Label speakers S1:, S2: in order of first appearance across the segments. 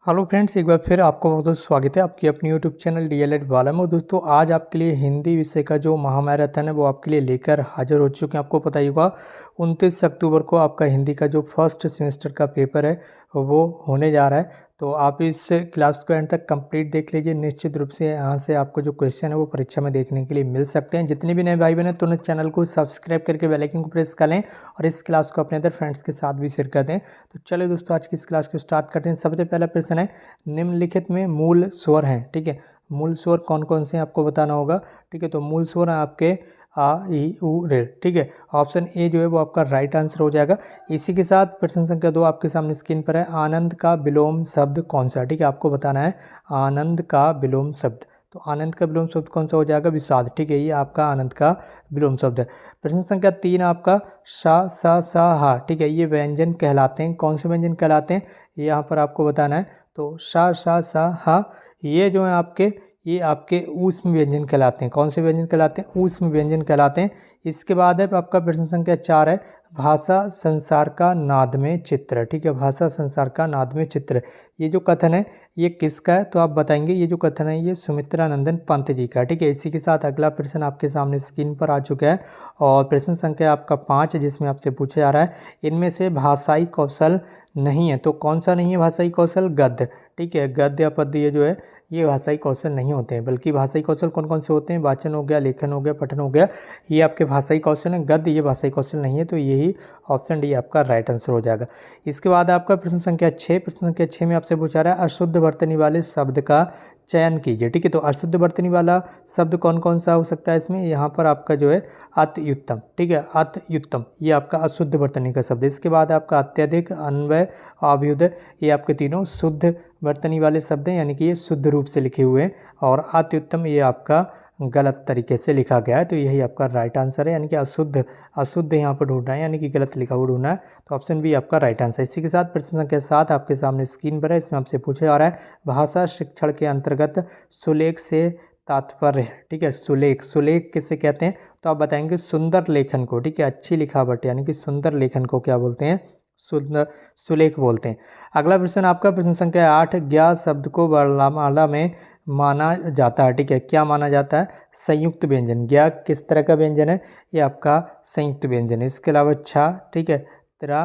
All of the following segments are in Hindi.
S1: हेलो फ्रेंड्स, एक बार फिर आपको बहुत बहुत स्वागत है आपकी अपनी यूट्यूब चैनल डीएलएड वाला में। दोस्तों, आज आपके लिए हिंदी विषय का जो महामैराथन है वो आपके लिए लेकर हाजिर हो चुके हैं। आपको पता ही होगा 29 अक्टूबर को आपका हिंदी का जो फर्स्ट सेमेस्टर का पेपर है वो होने जा रहा है। तो आप इस क्लास को एंड तक कंप्लीट देख लीजिए। निश्चित रूप से यहाँ से आपको जो क्वेश्चन है वो परीक्षा में देखने के लिए मिल सकते हैं। जितने भी नए भाई बहन हैं तो चैनल को सब्सक्राइब करके बेल आइकन को प्रेस कर लें और इस क्लास को अपने अदर फ्रेंड्स के साथ भी शेयर कर दें। तो चलिए दोस्तों, आज की इस क्लास को स्टार्ट करते हैं। सबसे पहला प्रश्न है, निम्नलिखित में मूल स्वर हैं। ठीक है, मूल स्वर कौन कौन से हैं आपको बताना होगा। ठीक है, तो मूल स्वर हैं आपके आ ई उ रे। ठीक है, ऑप्शन ए जो है वो आपका राइट आंसर हो जाएगा। इसी के साथ प्रश्न संख्या 2 आपके सामने स्क्रीन पर है, आनंद का विलोम शब्द कौन सा। ठीक है, आपको बताना है आनंद का विलोम शब्द। तो आनंद का विलोम शब्द कौन सा हो जाएगा, विषाद। ठीक है, ये आपका आनंद का विलोम शब्द है। प्रश्न संख्या 3 आपका सा सा सा हा। ठीक है, ये व्यंजन कहलाते हैं। कौन से व्यंजन कहलाते हैं ये यहाँ पर आपको बताना है। तो सा हा, ये जो है ये आपके ऊष्म व्यंजन कहलाते हैं। कौन से व्यंजन कहलाते हैं, ऊष्म व्यंजन कहलाते हैं। इसके बाद है आपका प्रश्न संख्या 4 है, भाषा संसार का नादमय चित्र। ठीक है, भाषा संसार का नादमय चित्र, ये जो कथन है ये किसका है, तो आप बताएंगे। ये जो कथन है ये सुमित्रा नंदन पंत जी का। ठीक है, इसी के साथ अगला प्रश्न आपके सामने स्क्रीन पर आ चुका है और प्रश्न संख्या आपका 5 जिसमें आपसे पूछा जा रहा है, इनमें से भाषाई कौशल नहीं है। तो कौन सा नहीं है भाषाई कौशल, गद्य। ठीक है, गद्य या पद्य ये जो है ये भाषाई कौशल नहीं होते हैं, बल्कि भाषाई कौशल कौन कौन से होते हैं, वाचन हो गया, लेखन हो गया, पठन हो गया, ये आपके भाषाई कौशल हैं। गद्य ये भाषाई कौशल नहीं है, तो यही ऑप्शन डी आपका राइट आंसर हो जाएगा। इसके बाद आपका प्रश्न संख्या 6, प्रश्न संख्या 6 में आपसे पूछा रहा है, अशुद्ध वर्तनी वाले शब्द का चयन कीजिए। ठीक है, तो अशुद्ध वर्तनी वाला शब्द कौन कौन सा हो सकता है इसमें, यहाँ पर आपका जो है अत्युत्तम। ठीक है, अत्युत्तम ये आपका अशुद्ध वर्तनी का शब्द है। इसके बाद आपका अत्यधिक, अन्वय, अभ्युदय, ये आपके तीनों शुद्ध वर्तनी वाले शब्द हैं, यानी कि ये शुद्ध रूप से लिखे हुए हैं। और अत्युत्तम ये आपका गलत तरीके से लिखा गया है, तो यही आपका राइट आंसर है। यानी कि अशुद्ध अशुद्ध यहाँ पर ढूंढना है, यानी कि गलत लिखा हुआ ढूंढना है, तो ऑप्शन बी आपका राइट आंसर। इसी के साथ प्रश्न संख्या 7 आपके सामने स्क्रीन पर है। इसमें आपसे पूछा जा रहा है, भाषा शिक्षण के अंतर्गत सुलेख से तात्पर्य है। ठीक है, सुलेख, सुलेख किसे कहते हैं, तो आप बताएंगे सुंदर लेखन को। ठीक है, अच्छी लिखावट यानी कि सुंदर लेखन को क्या बोलते हैं, सुंदर सुलेख बोलते हैं। अगला प्रश्न आपका प्रश्न संख्या 8, ज्ञा शब्द को वर्णमाला में माना जाता है। ठीक है, क्या माना जाता है, संयुक्त व्यंजन। ज्ञा किस तरह का व्यंजन है, ये आपका संयुक्त व्यंजन है। इसके अलावा छा, ठीक है, त्रा,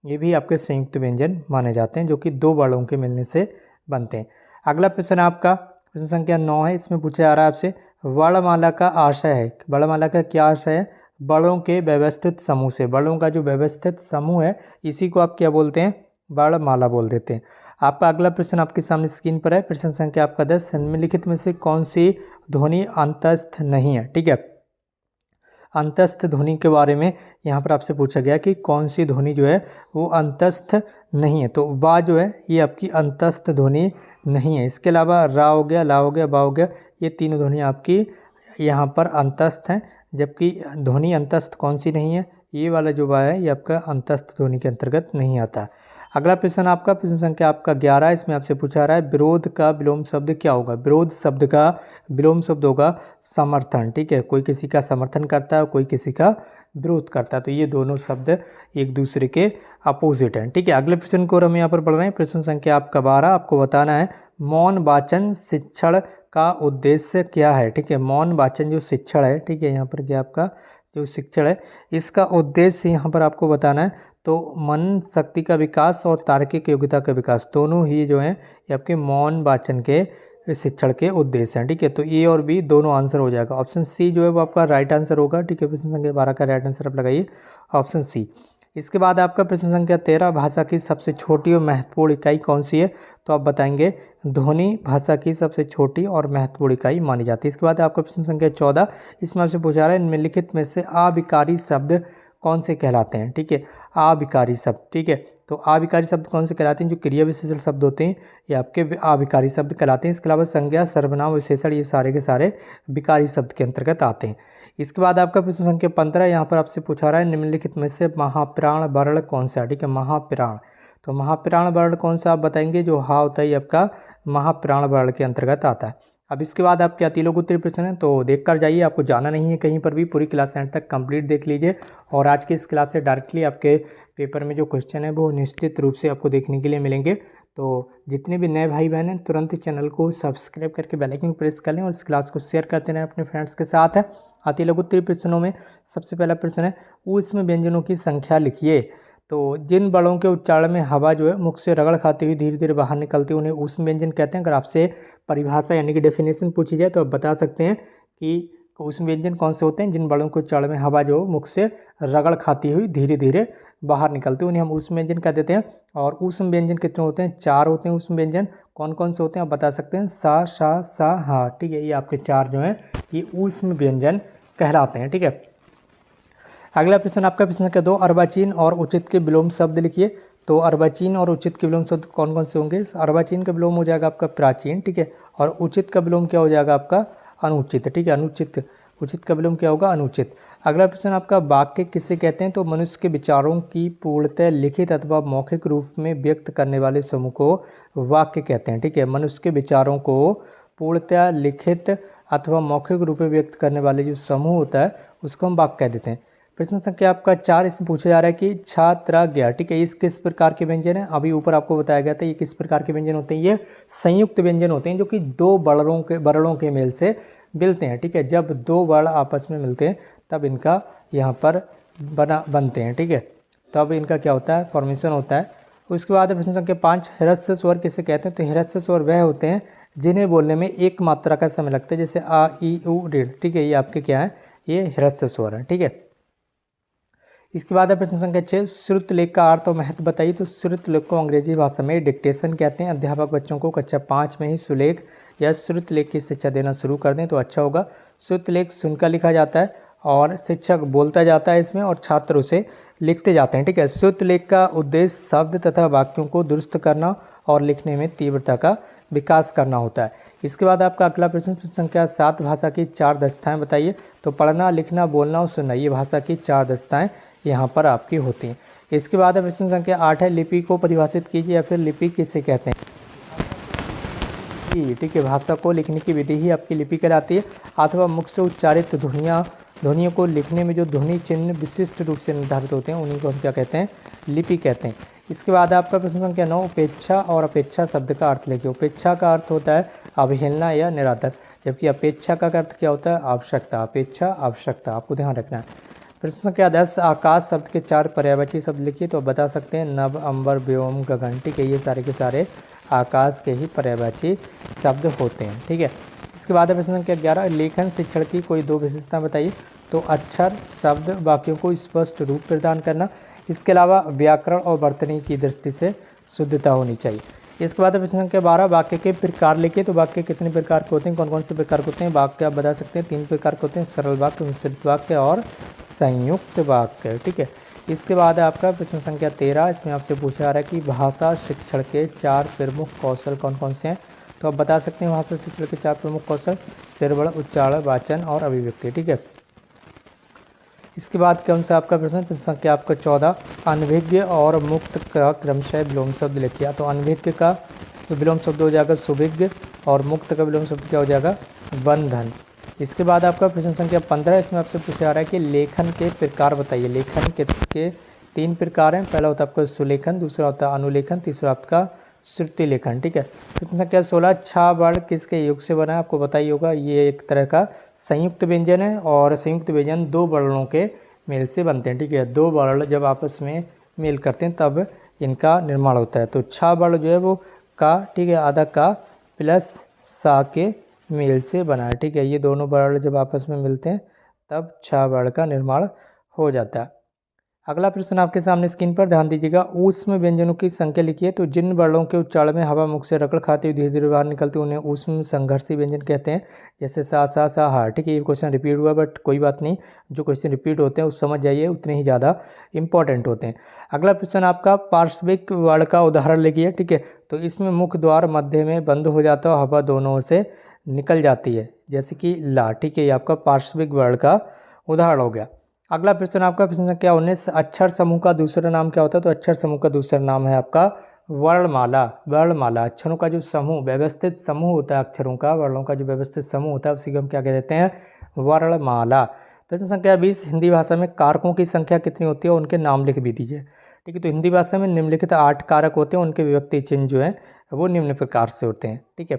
S1: ये भी आपके संयुक्त व्यंजन माने जाते हैं, जो कि दो वर्णों के मिलने से बनते हैं। अगला प्रश्न आपका प्रश्न संख्या 9 है। इसमें पूछा जा रहा है आपसे, वर्णमाला का आशय है। वर्णमाला का क्या आशय है, वर्णों के व्यवस्थित समूह से। वर्णों का जो व्यवस्थित समूह है इसी को आप क्या बोलते हैं, वर्णमाला बोल देते हैं। आपका अगला प्रश्न आपके सामने स्क्रीन पर है। प्रश्न संख्या आपका 10, निम्नलिखित में से कौन सी ध्वनि अंतस्थ नहीं है। ठीक है, अंतस्थ ध्वनि के बारे में यहाँ पर आपसे पूछा गया कि कौन सी ध्वनि जो है वो अंतस्थ नहीं है। तो वा जो है ये आपकी अंतस्थ ध्वनि नहीं है। इसके अलावा रा हो गया, ला हो गया, बा हो गया, ये तीनों ध्वनि आपकी यहाँ पर अंतस्थ हैं। जबकि ध्वनि अंतस्थ कौन सी नहीं है, ये वाला जो वा है ये आपका अंतस्थ ध्वनि के अंतर्गत नहीं आता। अगला प्रश्न आपका प्रश्न संख्या आपका 11, इसमें आपसे पूछा रहा है, विरोध का विलोम शब्द क्या होगा। विरोध शब्द का विलोम शब्द होगा समर्थन। ठीक है, कोई किसी का समर्थन करता है, कोई किसी का विरोध करता है, तो ये दोनों शब्द एक दूसरे के अपोजिट हैं। ठीक है, अगले प्रश्न को हम यहाँ पर पढ़ रहे हैं। प्रश्न संख्या आपका 12, आपको बताना है, मौन वाचन शिक्षण का उद्देश्य क्या है। ठीक है, मौन वाचन जो शिक्षण है, ठीक है, यहाँ पर क्या आपका जो शिक्षण है इसका उद्देश्य यहाँ पर आपको बताना है। तो मन शक्ति का विकास और तार्किक योग्यता का विकास दोनों ही जो हैं ये आपके मौन वाचन के शिक्षण के उद्देश्य हैं। ठीक है, तो ए और बी दोनों आंसर हो जाएगा। ऑप्शन सी जो है वो आपका राइट आंसर होगा। ठीक है, प्रश्न संख्या 12 का राइट आंसर आप लगाइए ऑप्शन सी। इसके बाद आपका प्रश्न संख्या 13, भाषा की सबसे छोटी और महत्वपूर्ण इकाई कौन सी है, तो आप बताएंगे ध्वनि भाषा की सबसे छोटी और महत्वपूर्ण इकाई मानी जाती है। इसके बाद आपका प्रश्न संख्या 14, इसमें आपसे पूछा रहा है, निम्नलिखित में से अविकारी शब्द कौन से कहलाते हैं। ठीक है, अविकारी शब्द। ठीक है, तो अविकारी शब्द कौन से कहलाते हैं, जो क्रिया विशेषण शब्द होते हैं ये आपके अविकारी शब्द कहलाते हैं। इसके अलावा संज्ञा, सर्वनाम, विशेषण ये सारे के सारे विकारी शब्द के अंतर्गत आते हैं। इसके बाद आपका प्रश्न संख्या 15, यहाँ पर आपसे पूछा रहा है, निम्नलिखित में से महाप्राण वर्ण कौन सा है। ठीक है, महाप्राण, तो महाप्राण वर्ण कौन सा आप बताएंगे, जो हा होता है ये आपका महाप्राण वर्ण के अंतर्गत आता है। अब इसके बाद आपके अतिलोक उत्तरीय प्रश्न है, तो देख कर जाइए, आपको जाना नहीं है कहीं पर भी, पूरी क्लास एंड तक कंप्लीट देख लीजिए। और आज की इस क्लास से डायरेक्टली आपके पेपर में जो क्वेश्चन है वो निश्चित रूप से आपको देखने के लिए मिलेंगे। तो जितने भी नए भाई बहन हैं तुरंत ही चैनल को सब्सक्राइब करके बेल आइकन प्रेस कर लें और इस क्लास को शेयर करते रहें अपने फ्रेंड्स के साथ है। आती लघु उत्तरीय प्रश्नों में सबसे पहला प्रश्न है, ऊष्म व्यंजनों की संख्या लिखिए। तो जिन बड़ों के उच्चारण में हवा जो है मुख से रगड़ खाते हुए धीरे धीरे बाहर निकलती है उन्हें ऊष्म व्यंजन कहते हैं। अगर आपसे परिभाषा यानी कि डेफिनेशन पूछी जाए तो आप बता सकते हैं कि ऊष्म व्यंजन कौन से होते हैं, जिन बड़ों के उच्चारण में हवा जो मुख से रगड़ खाती हुई धीरे धीरे बाहर निकलते हैं उन्हें हम ऊष्म व्यंजन कह देते हैं। और ऊष्म व्यंजन कितने होते हैं? 4 होते हैं ऊष्म व्यंजन। कौन कौन से होते हैं आप बता सकते हैं? सा, शा, सा, हा। ठीक है, ये आपके 4 जो हैं ये ऊष्म व्यंजन कहलाते हैं। ठीक है, अगला प्रश्न आपका प्रश्न संख्या 2, अर्वाचीन और उचित के विलोम शब्द लिखिए। तो अर्वाचीन और उचित के विलोम शब्द कौन कौन से होंगे? अर्वाचीन का विलोम हो जाएगा आपका प्राचीन। ठीक है, और उचित का विलोम क्या हो जाएगा आपका? अनुचित। ठीक है, अनुचित। उचित का विलोम क्या होगा? अनुचित। अगला प्रश्न आपका, वाक्य किसे कहते हैं? तो मनुष्य के विचारों की पूर्णतः लिखित अथवा मौखिक रूप में व्यक्त करने वाले समूह को वाक्य कहते हैं। ठीक है, मनुष्य के विचारों को पूर्णतः लिखित अथवा मौखिक रूप में व्यक्त करने वाले जो समूह होता है उसको हम वाक्य कह देते हैं। प्रश्न संख्या आपका 4, इसमें पूछा जा रहा है कि छात्राज्ञा। ठीक है, इस किस प्रकार के व्यंजन है? अभी ऊपर आपको बताया गया था ये किस प्रकार के व्यंजन होते हैं। ये संयुक्त व्यंजन होते हैं जो कि 2 वर्णों के मेल से मिलते हैं। ठीक है, जब 2 वर्ण आपस में मिलते हैं तब इनका यहाँ पर बनते हैं। ठीक है, तब इनका क्या होता है? फॉर्मेशन होता है। उसके बाद प्रश्न संख्या 5, ह्रस्व स्वर किसे कहते हैं? तो ह्रस्व स्वर वह होते हैं जिन्हें बोलने में एक मात्रा का समय लगता है, जैसे आ, ई, उ, ऋ। ठीक है, ये आपके क्या है? ये ह्रस्व स्वर है। ठीक है, इसके बाद है प्रश्न संख्या 6, श्रुत लेख का अर्थ और महत्व बताइए। तो श्रुत लेख को अंग्रेजी भाषा में डिक्टेशन कहते हैं। अध्यापक बच्चों को कक्षा 5 में ही सुलेख या श्रुत लेख की शिक्षा देना शुरू कर दें तो अच्छा होगा। श्रुत लेख सुनकर लिखा जाता है और शिक्षक बोलता जाता है इसमें और छात्र उसे लिखते जाते हैं। ठीक है, श्रुत लेख का उद्देश्य शब्द तथा वाक्यों को दुरुस्त करना और लिखने में तीव्रता का विकास करना होता है। इसके बाद आपका अगला प्रश्न संख्या 7, भाषा की 4 दक्षताएं बताइए। तो पढ़ना, लिखना, बोलना और सुनना, ये भाषा की 4 दक्षताएं यहाँ पर आपकी होती हैं। इसके बाद प्रश्न संख्या 8 है, लिपि को परिभाषित कीजिए या फिर लिपि किसे कहते हैं? ठीक है, भाषा को लिखने की विधि ही आपकी लिपि कहलाती है अथवा मुख से उच्चारित ध्वनियों को लिखने में जो ध्वनि चिन्ह विशिष्ट रूप से निर्धारित होते हैं उन्हीं को हम क्या कहते हैं? लिपि कहते हैं। इसके बाद आपका प्रश्न संख्या 9, उपेक्षा और अपेक्षा शब्द का अर्थ लिखिए। उपेक्षा का अर्थ होता है अवहेलना या निरादर, जबकि अपेक्षा का अर्थ क्या होता है? आवश्यकता। अपेक्षा, आवश्यकता, आपको ध्यान रखना है। प्रश्न संख्या 10, आकाश शब्द के 4 पर्यायवाची शब्द लिखिए। तो बता सकते हैं नभ, अंबर, व्योम, गगन। ठीक है, ये सारे के सारे आकाश के ही पर्यायवाची शब्द होते हैं। ठीक है, इसके बाद प्रश्न संख्या 11, लेखन शिक्षण की कोई 2 विशेषता बताइए। तो अक्षर, शब्द, वाक्यों को स्पष्ट रूप प्रदान करना, इसके अलावा व्याकरण और वर्तनी की दृष्टि से शुद्धता होनी चाहिए। इसके बाद प्रश्न संख्या 12, वाक्य के प्रकार लिखिए। तो वाक्य कितने प्रकार के होते हैं? कौन कौन से प्रकार के होते हैं? वाक्य आप बता सकते हैं 3 प्रकार के होते हैं, सरल वाक्य, मिश्रित वाक्य और संयुक्त वाक्य। ठीक है, इसके बाद आपका प्रश्न संख्या 13, इसमें आपसे पूछा जा रहा है कि भाषा शिक्षण के 4 प्रमुख कौशल कौन कौन से हैं। तो आप बता सकते हैं भाषा शिक्षण के 4 प्रमुख कौशल, सिरवर्ण, उच्चारण, वाचन और अभिव्यक्ति। ठीक है, इसके बाद कौन सा आपका प्रश्न संख्या आपका 14, अनभिज्ञ और मुक्त का क्रमशः विलोम शब्द लिखिए। तो अनभिज्ञ का तो विलोम शब्द हो जाएगा सुविज्ञ और मुक्त का विलोम शब्द क्या हो जाएगा? बंधन। इसके बाद आपका प्रश्न संख्या 15, इसमें आपसे पूछा जा रहा है कि लेखन के प्रकार बताइए। लेखन के 3 प्रकार हैं, पहला होता है आपका सुलेखन, दूसरा होता है अनुलेखन, तीसरा आपका श्रुति लेखन। ठीक है, प्रश्न संख्या 16, छा वर्ण किसके योग से बना है? आपको बताइए होगा, ये एक तरह का संयुक्त व्यंजन है और संयुक्त व्यंजन 2 वर्णों के मेल से बनते हैं। ठीक है, 2 वर्ण जब आपस में मेल करते हैं तब इनका निर्माण होता है। तो छा वर्ण जो है वो का, ठीक है, आधा का प्लस सा के मेल से बना है। ठीक है, ये दोनों वर्ण जब आपस में मिलते हैं तब छा वर्ण का निर्माण हो जाता है। अगला प्रश्न आपके सामने स्क्रीन पर ध्यान दीजिएगा, ऊष्म व्यंजनों की संख्या लिखिए। तो जिन वर्णों के उच्चारण में हवा मुख से रगड़ खाते हुए धीरे धीरे बाहर निकलते उन्हें ऊष्म संघर्षी व्यंजन कहते हैं, जैसे सा, सा, सा, हा। ठीक है, ये क्वेश्चन रिपीट हुआ बट कोई बात नहीं, जो क्वेश्चन रिपीट होते हैं उस समझ जाइए, उतने ही ज़्यादा इंपॉर्टेंट होते हैं। अगला प्रश्न आपका, पार्श्विक वर्ण का उदाहरण लिखिए। ठीक है, तो इसमें मुख द्वार मध्य में बंद हो जाता है, हवा दोनों ओर से निकल जाती है, जैसे कि ला। ठीक है, ये आपका पार्श्विक वर्ण का उदाहरण हो गया। अगला प्रश्न आपका प्रश्न संख्या 19, अक्षर समूह का दूसरा नाम क्या होता है? तो अक्षर समूह का दूसरा नाम है आपका वर्णमाला। वर्णमाला, अक्षरों का जो समूह, व्यवस्थित समूह होता है अक्षरों का, वर्णों का जो व्यवस्थित समूह होता है उसी को हम क्या कह देते हैं? वर्णमाला। प्रश्न संख्या 20, हिंदी भाषा में कारकों की संख्या कितनी होती है? उनके नाम लिख भी दीजिए। ठीक है। तो हिंदी भाषा में निम्नलिखित 8 कारक होते हैं, उनके विभक्ति चिन्ह जो है वो निम्न प्रकार से होते हैं। ठीक है,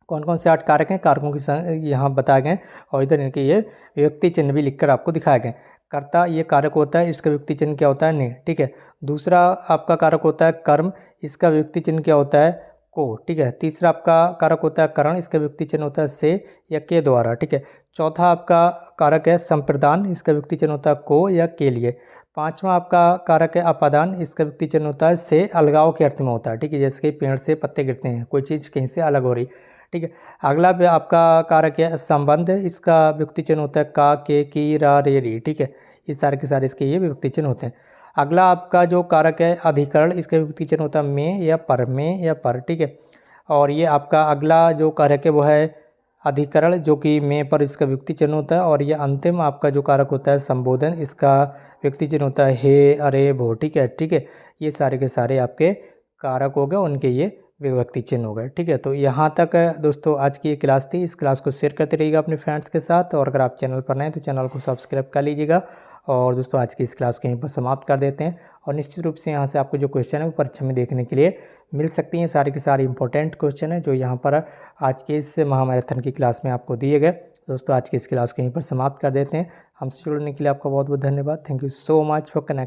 S1: कौन कौन से 8 कारक हैं, कारकों की यहाँ बताए गए और इधर इनके ये विभक्ति चिन्ह भी लिखकर आपको दिखाए गए। कर्ता ये कारक होता है, इसका विभक्ति चिन्ह क्या होता है, ने। ठीक है, दूसरा आपका कारक होता है कर्म, इसका विभक्ति चिन्ह क्या होता है, को। ठीक है, तीसरा आपका कारक होता है करण, इसका विभक्ति चिन्ह होता है से या के द्वारा। ठीक है, चौथा आपका कारक है संप्रदान, इसका विभक्ति चिन्ह होता है को या के लिए। पांचवा आपका कारक है अपादान, इसका विभक्ति चिन्ह होता है से, अलगाव के अर्थ में होता है। ठीक है, जैसे कि पेड़ से पत्ते गिरते हैं, कोई चीज़ कहीं से अलग हो रही। ठीक है, अगला भी आपका कारक है संबंध, इसका विभक्ति चिन्ह होता है का, के, की, रा, रे, री। ठीक है, ये सारे के सारे इसके ये विभक्ति चिन्ह होते हैं। अगला आपका जो कारक है अधिकरण, इसका विभक्ति चिन्ह होता है में या पर, में या पर। ठीक है, और ये आपका अगला जो कारक है वो है अधिकरण, जो कि में पर इसका विभक्ति चिन्ह होता है। और ये अंतिम आपका जो कारक होता है संबोधन, इसका विभक्ति चिन्ह होता है हे, अरे, भो। ठीक है, ठीक है, ये सारे के सारे आपके कारक हो गए, उनके ये विभक्ति चिन्ह हो गए। ठीक है, तो यहाँ तक दोस्तों आज की ये क्लास थी। इस क्लास को शेयर करते रहिएगा अपने फ्रेंड्स के साथ, और अगर आप चैनल पर नए हैं तो चैनल को सब्सक्राइब कर लीजिएगा। और दोस्तों आज की इस क्लास को यहीं पर समाप्त कर देते हैं, और निश्चित रूप से यहाँ से आपको जो क्वेश्चन है वो परीक्षा में देखने के लिए मिल सकती हैं। सारे के सारे इंपॉर्टेंट क्वेश्चन है जो यहाँ पर आज के इस महामैराथन की क्लास में आपको दिए गए। दोस्तों आज की इस क्लास को यहीं पर समाप्त कर देते हैं। हमसे जुड़ने के लिए आपका बहुत बहुत धन्यवाद। Thank you so much for connect.